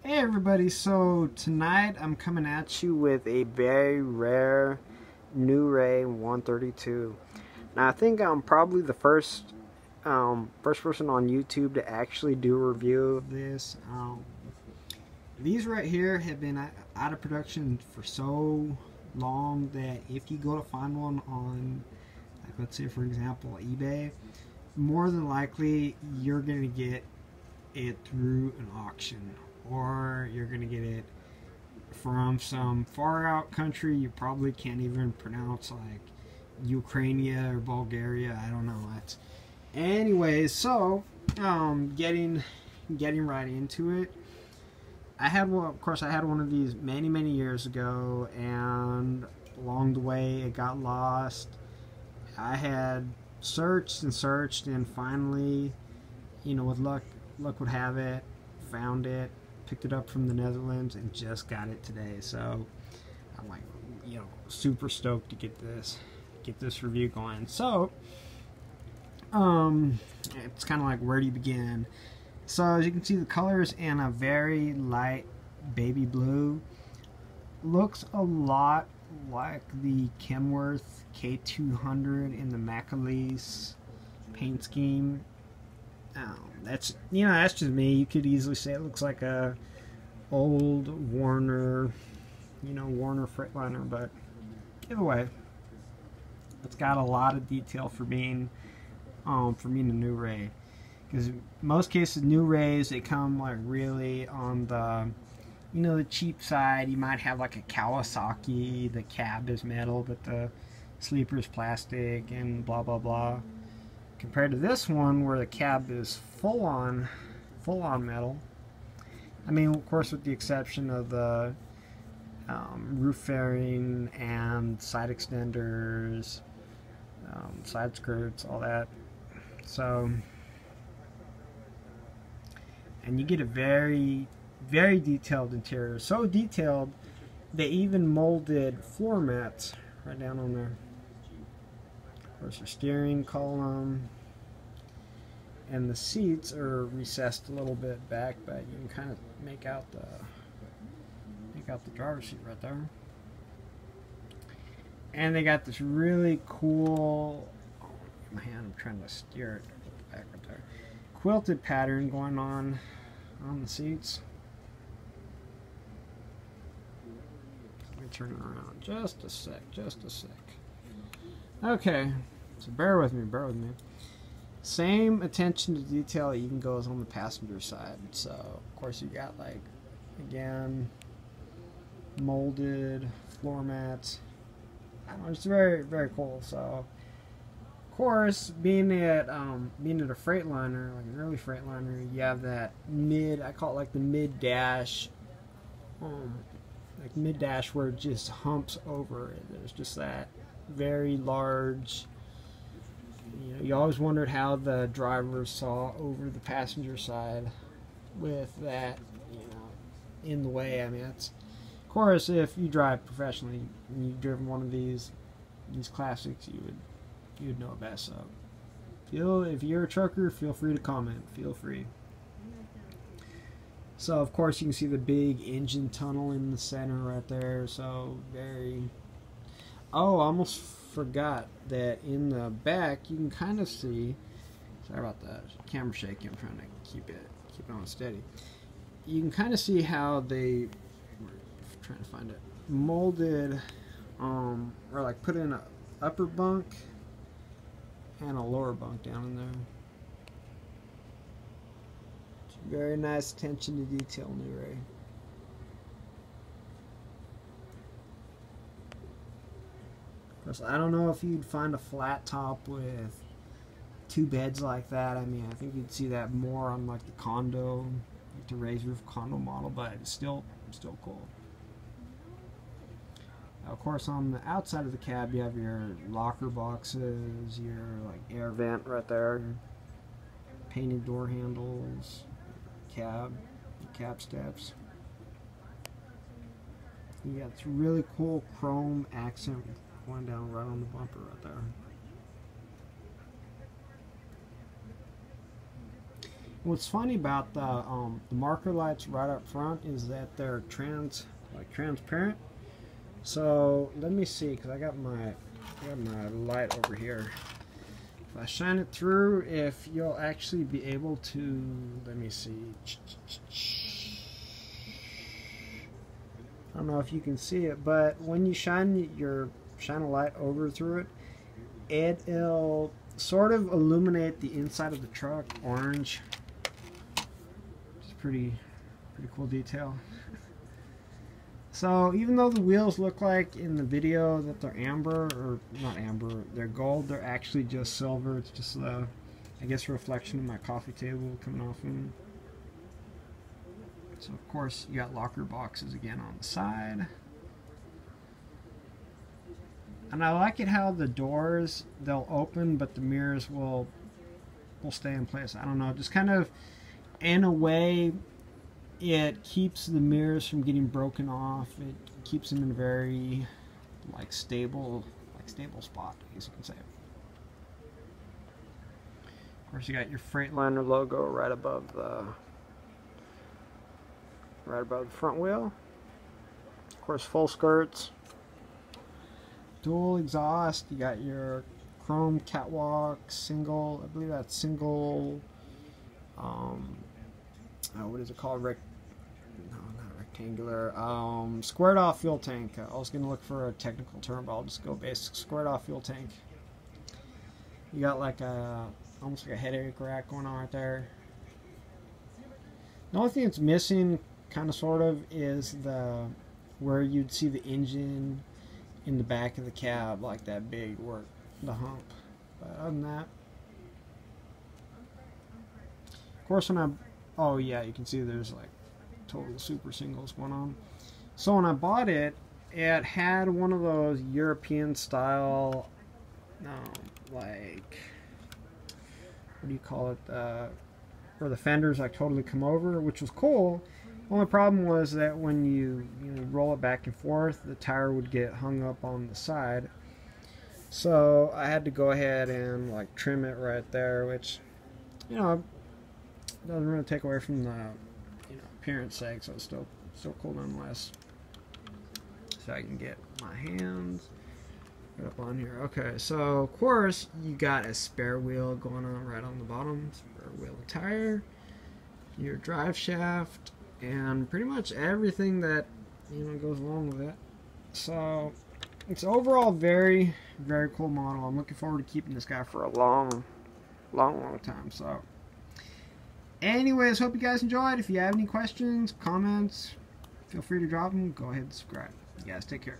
Hey everybody, so tonight I'm coming at you with a very rare New Ray 132. Now I think I'm probably the first person on YouTube to actually do a review of this. These right here have been out of production for so long that if you go to find one on, like, let's say for example eBay, more than likely you're going to get it through an auction, or you're gonna get it from some far out country you probably can't even pronounce, like Ukraine or Bulgaria. I don't know. That's anyways. So getting right into it. I had one, of course. I had one of these many years ago, and along the way it got lost. I had searched and searched, and finally, with luck would have it, found it, picked it up from the Netherlands, and just got it today. So I'm like, super stoked to get this review going. So it's kind of like, where do you begin? So as you can see, the color is in a very light baby blue. Looks a lot like the Kenworth K200 in the Macaleese paint scheme. That's just me. You could easily say it looks like a old Warner Freightliner, but either way, it's got a lot of detail for being a new Ray. Because most cases, new Rays, they come like really on the the cheap side. You might have like a Kawasaki. The cab is metal, but the sleeper is plastic, and blah blah blah. Compared to this one, where the cab is full on metal. I mean, of course, with the exception of the roof fairing and side extenders, side skirts, all that. So, and you get a very detailed interior. So detailed, they even molded floor mats right down on there. Of course, your steering column and the seats are recessed a little bit back, but you can kind of make out the driver's seat right there. And they got this really cool, my hand, I'm trying to steer it back right there, quilted pattern going on the seats. Let me turn it around just a sec. Okay, so bear with me. Same attention to detail even goes on the passenger side. So of course you got, like, again, molded floor mats. I don't know, it's very cool. So of course, being at a Freightliner, like an early Freightliner, you have that I call it like the mid dash, where it just humps over it. There's just that very large. You always wondered how the driver saw over the passenger side with that, in the way. I mean, that's, of course, if you drive professionally and you've driven one of these classics, you would know best. So, if you're a trucker, feel free to comment. Feel free. So, of course, you can see the big engine tunnel in the center right there. So, Oh, I almost forgot that in the back you can kind of see. Sorry about that. Camera shaking. I'm trying to keep it on steady. You can kind of see how they trying to find it molded, or like put in a upper bunk and a lower bunk down in there. It's very nice attention to detail, New Ray. I don't know if you'd find a flat top with two beds like that. I mean, I think you'd see that more on like the condo, like the raised roof condo model, but it's still cool. Of course, on the outside of the cab, you have your locker boxes, your like air vent right there, painted door handles, cab steps. You got this really cool chrome accent going down right on the bumper right there. What's funny about the marker lights right up front is that they're transparent. So let me see, because I got my light over here. If I shine it through, if you'll actually be able to, let me see. I don't know if you can see it, but when you shine a light over through it, it'll sort of illuminate the inside of the truck orange. It's pretty cool detail. So even though the wheels look like in the video that they're amber, or not amber, they're gold, they're actually just silver. It's just the, I guess, reflection of my coffee table coming off them. So of course you got locker boxes again on the side. And I like it how the doors, they'll open, but the mirrors will stay in place. I don't know, just kind of, in a way, it keeps the mirrors from getting broken off. It keeps them in a very stable spot, I guess you can say. Of course, you got your Freightliner logo right above the front wheel. Of course, full skirts, dual exhaust. You got your chrome catwalk, single. I believe that's single. What is it called? Rectangular. Squared off fuel tank. I was gonna look for a technical term, but I'll just go basic. Squared off fuel tank. You got like almost like a headache rack going on right there. The only thing that's missing, kind of sort of, is where you'd see the engine in the back of the cab, like that big work, the hump. But other than that, of course, oh yeah, you can see there's like total super singles going on. So when I bought it, it had one of those European style, like, what do you call it, where the fenders like totally come over, which was cool. Only problem was that when you roll it back and forth, the tire would get hung up on the side. So I had to go ahead and like trim it right there, which doesn't really take away from the appearance sake, so it's still cool nonetheless. So I can get my hands right up on here. Okay, so of course you got a spare wheel going on right on the bottom, spare wheel and tire, your drive shaft, and pretty much everything that goes along with it. So it's overall very, very cool model. I'm looking forward to keeping this guy for a long time. So anyways, hope you guys enjoyed. If you have any questions, comments, feel free to drop them. Go ahead and subscribe. You guys take care.